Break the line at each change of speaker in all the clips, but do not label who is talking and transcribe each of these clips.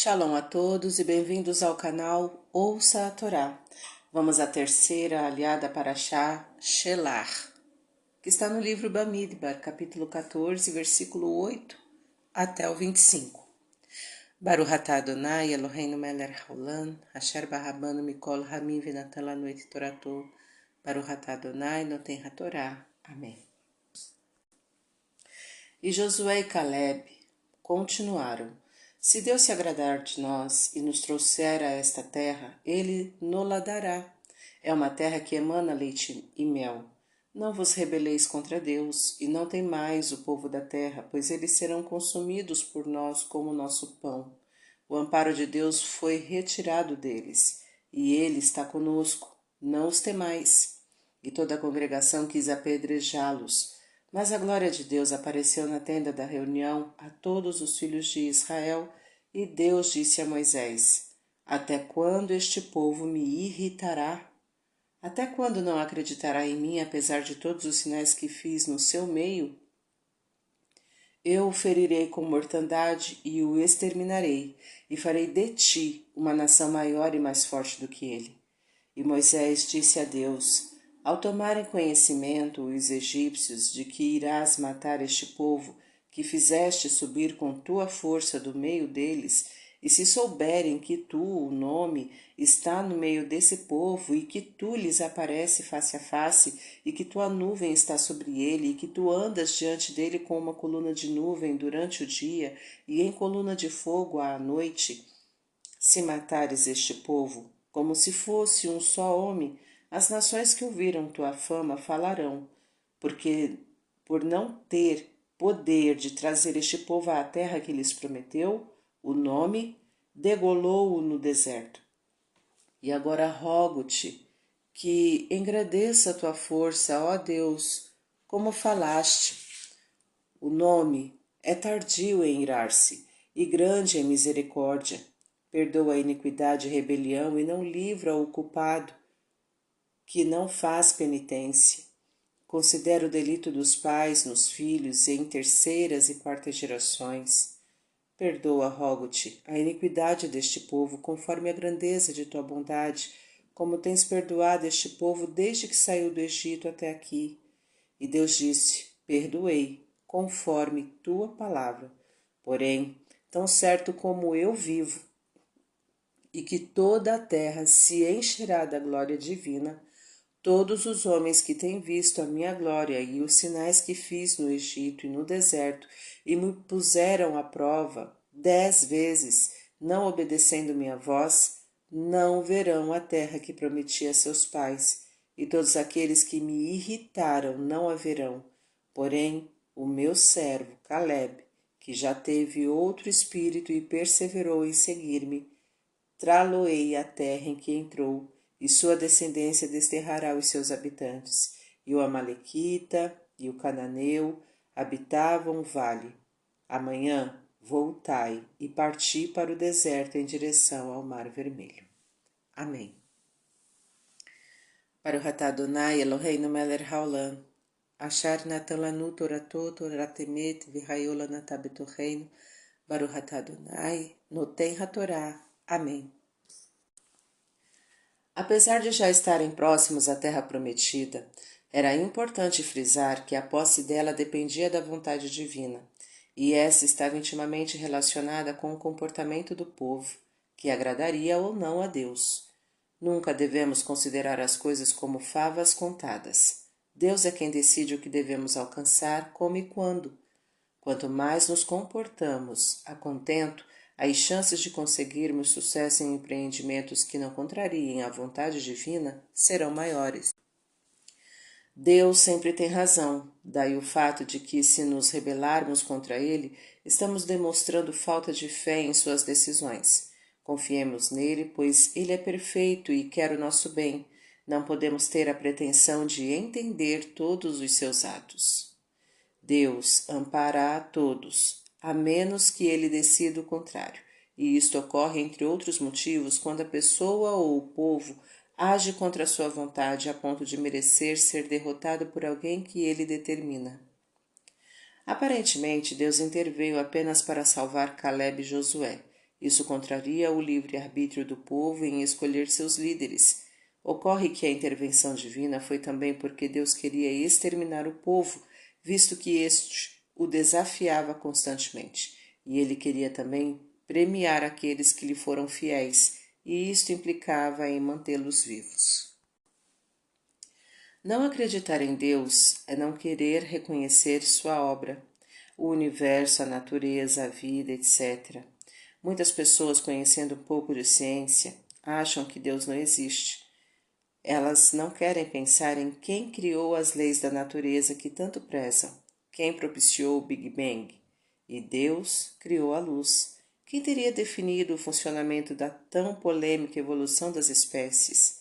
Shalom a todos e bem-vindos ao canal Ouça a Torá. Vamos à terceira aliada Parashá, Shelach, que está no livro Bamidbar, capítulo 14, versículo 8 até o 25. Baruch atah Adonai Eloheinu melech haolam, asher barabanu mikol hamim venatan lanu et torato. Baruch atah Adonai noten hatorá. Amém. E Josué e Caleb continuaram: se Deus se agradar de nós e nos trouxer a esta terra, Ele nos-la dará. É uma terra que emana leite e mel. Não vos rebeleis contra Deus, e não temais o povo da terra, pois eles serão consumidos por nós como nosso pão. O amparo de Deus foi retirado deles, e Ele está conosco. Não os temais. E toda a congregação quis apedrejá-los. Mas a glória de Deus apareceu na tenda da reunião a todos os filhos de Israel, e Deus disse a Moisés: até quando este povo me irritará? Até quando não acreditará em mim, apesar de todos os sinais que fiz no seu meio? Eu o ferirei com mortandade e o exterminarei, e farei de ti uma nação maior e mais forte do que ele. E Moisés disse a Deus: ao tomarem conhecimento os egípcios de que irás matar este povo, que fizeste subir com tua força do meio deles, e se souberem que tu, o nome, está no meio desse povo, e que tu lhes aparece face a face, e que tua nuvem está sobre ele, e que tu andas diante dele com uma coluna de nuvem durante o dia, e em coluna de fogo à noite, se matares este povo, como se fosse um só homem, as nações que ouviram tua fama falarão, porque por não ter poder de trazer este povo à terra que lhes prometeu, o nome degolou-o no deserto. E agora rogo-te que engrandeça a tua força, ó Deus, como falaste. O nome é tardio em irar-se e grande em misericórdia. Perdoa a iniquidade e rebelião e não livra o culpado que não faz penitência. Considera o delito dos pais nos filhos e em terceiras e quartas gerações. Perdoa, rogo-te, a iniquidade deste povo conforme a grandeza de tua bondade, como tens perdoado este povo desde que saiu do Egito até aqui. E Deus disse: perdoei, conforme tua palavra. Porém, tão certo como eu vivo, e que toda a terra se encherá da glória divina, todos os homens que têm visto a minha glória e os sinais que fiz no Egito e no deserto, e me puseram à prova 10 vezes, não obedecendo minha voz, não verão a terra que prometi a seus pais, e todos aqueles que me irritaram não a verão. Porém, o meu servo, Caleb, que já teve outro espírito e perseverou em seguir-me, trá-lo-ei a terra em que entrou, e sua descendência desterrará os seus habitantes. E o Amalequita e o Cananeu habitavam o vale. Amanhã voltai e parti para o deserto em direção ao Mar Vermelho. Amém. Baruch atah Adonai Eloheinu melech haolam, asher natan lanu torato toratemet v'hayo lanatah betocheinu. Baruch atah Adonai noten hatorá. Amém. Apesar de já estarem próximos à terra prometida, era importante frisar que a posse dela dependia da vontade divina, e essa estava intimamente relacionada com o comportamento do povo, que agradaria ou não a Deus. Nunca devemos considerar as coisas como favas contadas. Deus é quem decide o que devemos alcançar, como e quando. Quanto mais nos comportamos a contento, as chances de conseguirmos sucesso em empreendimentos que não contrariem a vontade divina serão maiores. Deus sempre tem razão, daí o fato de que, se nos rebelarmos contra Ele, estamos demonstrando falta de fé em suas decisões. Confiemos nele, pois Ele é perfeito e quer o nosso bem. Não podemos ter a pretensão de entender todos os seus atos. Deus ampara a todos, a menos que ele decida o contrário, e isto ocorre, entre outros motivos, quando a pessoa ou o povo age contra a sua vontade a ponto de merecer ser derrotado por alguém que ele determina. Aparentemente, Deus interveio apenas para salvar Caleb e Josué, Isso contraria o livre-arbítrio do povo em escolher seus líderes. Ocorre que a intervenção divina foi também porque Deus queria exterminar o povo, visto que este o desafiava constantemente, e ele queria também premiar aqueles que lhe foram fiéis, e isto implicava em mantê-los vivos. Não acreditar em Deus é não querer reconhecer sua obra, o universo, a natureza, a vida, etc. Muitas pessoas, conhecendo um pouco de ciência, acham que Deus não existe. Elas não querem pensar em quem criou as leis da natureza que tanto prezam, quem propiciou o Big Bang. E Deus criou a luz. Quem teria definido o funcionamento da tão polêmica evolução das espécies?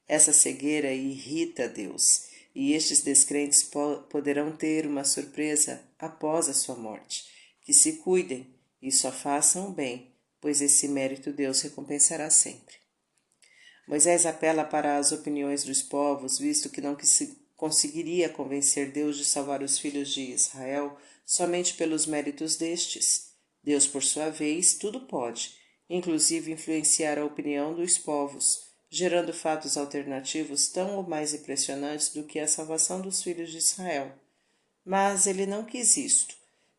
Essa cegueira irrita Deus, e estes descrentes poderão ter uma surpresa após a sua morte. Que se cuidem e só façam o bem, pois esse mérito Deus recompensará sempre. Moisés apela para as opiniões dos povos, visto que não conseguiria convencer Deus de salvar os filhos de Israel somente pelos méritos destes. Deus, por sua vez, tudo pode, inclusive influenciar a opinião dos povos, gerando fatos alternativos tão ou mais impressionantes do que a salvação dos filhos de Israel. Mas ele não quis isto.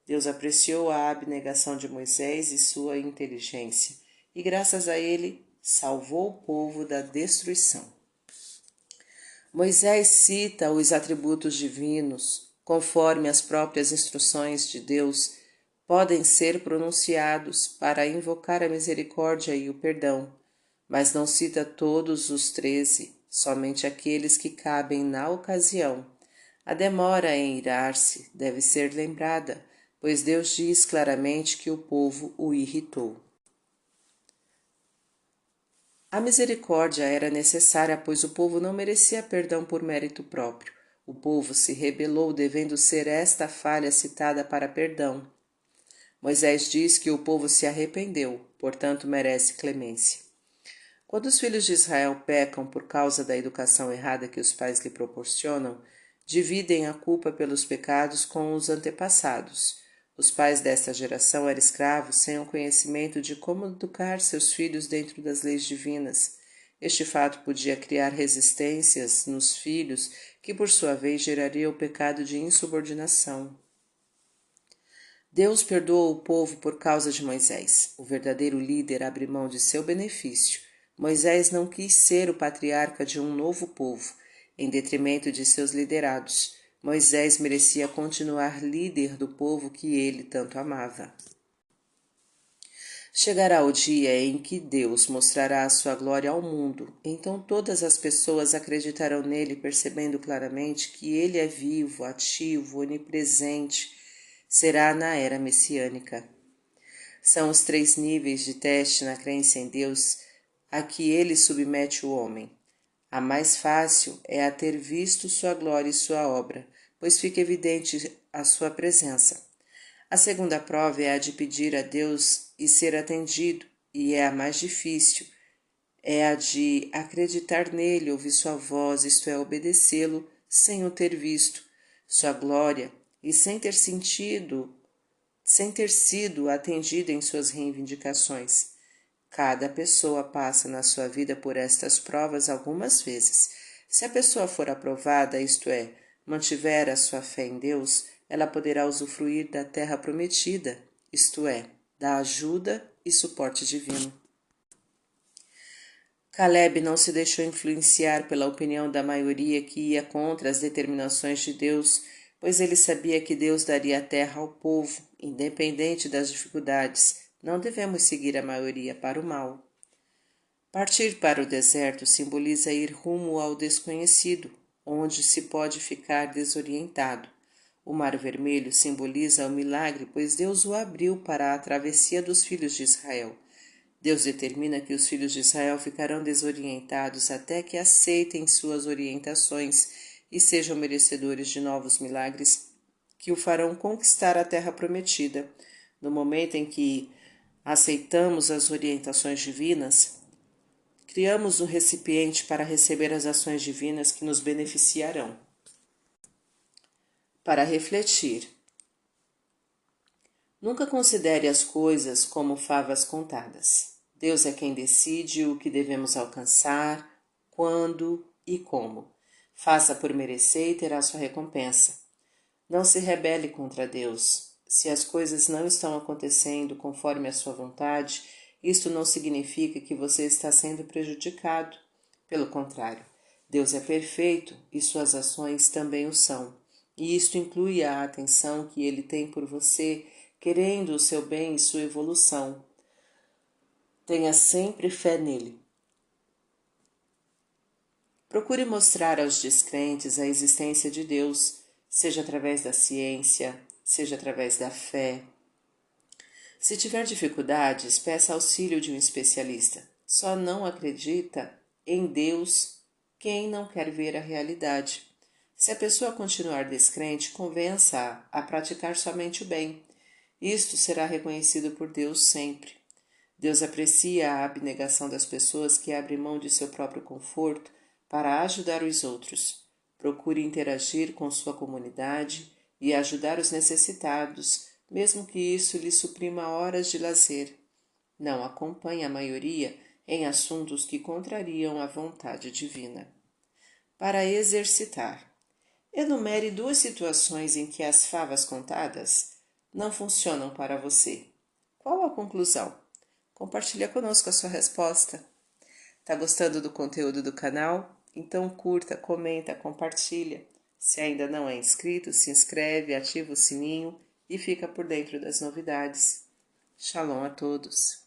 Deus apreciou a abnegação de Moisés e sua inteligência, e graças a ele salvou o povo da destruição. Moisés cita os atributos divinos, conforme as próprias instruções de Deus podem ser pronunciados para invocar a misericórdia e o perdão, mas não cita todos os 13, somente aqueles que cabem na ocasião. A demora em irar-se deve ser lembrada, pois Deus diz claramente que o povo o irritou. A misericórdia era necessária, pois o povo não merecia perdão por mérito próprio. O povo se rebelou, devendo ser esta falha citada para perdão. Moisés diz que o povo se arrependeu, portanto merece clemência. Quando os filhos de Israel pecam por causa da educação errada que os pais lhe proporcionam, dividem a culpa pelos pecados com os antepassados. Os pais desta geração eram escravos sem o conhecimento de como educar seus filhos dentro das leis divinas. Este fato podia criar resistências nos filhos, que por sua vez geraria o pecado de insubordinação. Deus perdoou o povo por causa de Moisés. O verdadeiro líder abre mão de seu benefício. Moisés não quis ser o patriarca de um novo povo, em detrimento de seus liderados. Moisés merecia continuar líder do povo que ele tanto amava. Chegará o dia em que Deus mostrará a sua glória ao mundo. Então todas as pessoas acreditarão nele, percebendo claramente que ele é vivo, ativo, onipresente. Será na era messiânica. São os 3 níveis de teste na crença em Deus a que ele submete o homem. A mais fácil é a ter visto sua glória e sua obra, pois fica evidente a sua presença. A segunda prova é a de pedir a Deus e ser atendido, e é a mais difícil. É a de acreditar nele, ouvir sua voz, isto é, obedecê-lo sem o ter visto, sua glória, e sem ter sido atendido em suas reivindicações. Cada pessoa passa na sua vida por estas provas algumas vezes. Se a pessoa for aprovada, isto é, mantiver a sua fé em Deus, ela poderá usufruir da terra prometida, isto é, da ajuda e suporte divino. Caleb não se deixou influenciar pela opinião da maioria que ia contra as determinações de Deus, pois ele sabia que Deus daria a terra ao povo, independente das dificuldades. Não devemos seguir a maioria para o mal. Partir para o deserto simboliza ir rumo ao desconhecido, onde se pode ficar desorientado. O Mar Vermelho simboliza o milagre, pois Deus o abriu para a travessia dos filhos de Israel. Deus determina que os filhos de Israel ficarão desorientados até que aceitem suas orientações e sejam merecedores de novos milagres que o farão conquistar a terra prometida. No momento em que aceitamos as orientações divinas, criamos um recipiente para receber as ações divinas que nos beneficiarão. Para refletir. Nunca considere as coisas como favas contadas. Deus é quem decide o que devemos alcançar, quando e como. Faça por merecer e terá sua recompensa. Não se rebele contra Deus. Se as coisas não estão acontecendo conforme a sua vontade, isto não significa que você está sendo prejudicado. Pelo contrário, Deus é perfeito e suas ações também o são. E isto inclui a atenção que Ele tem por você, querendo o seu bem e sua evolução. Tenha sempre fé nele. Procure mostrar aos descrentes a existência de Deus, seja através da ciência, seja através da fé. Se tiver dificuldades, peça auxílio de um especialista. Só não acredita em Deus quem não quer ver a realidade. Se a pessoa continuar descrente, convença-a a praticar somente o bem. Isto será reconhecido por Deus sempre. Deus aprecia a abnegação das pessoas que abrem mão de seu próprio conforto para ajudar os outros. Procure interagir com sua comunidade e ajudar os necessitados, mesmo que isso lhe suprima horas de lazer. Não acompanhe a maioria em assuntos que contrariam a vontade divina. Para exercitar, enumere 2 situações em que as favas contadas não funcionam para você. Qual a conclusão? Compartilha conosco a sua resposta. Tá gostando do conteúdo do canal? Então curta, comenta, compartilha. Se ainda não é inscrito, se inscreve, ativa o sininho e fica por dentro das novidades. Shalom a todos!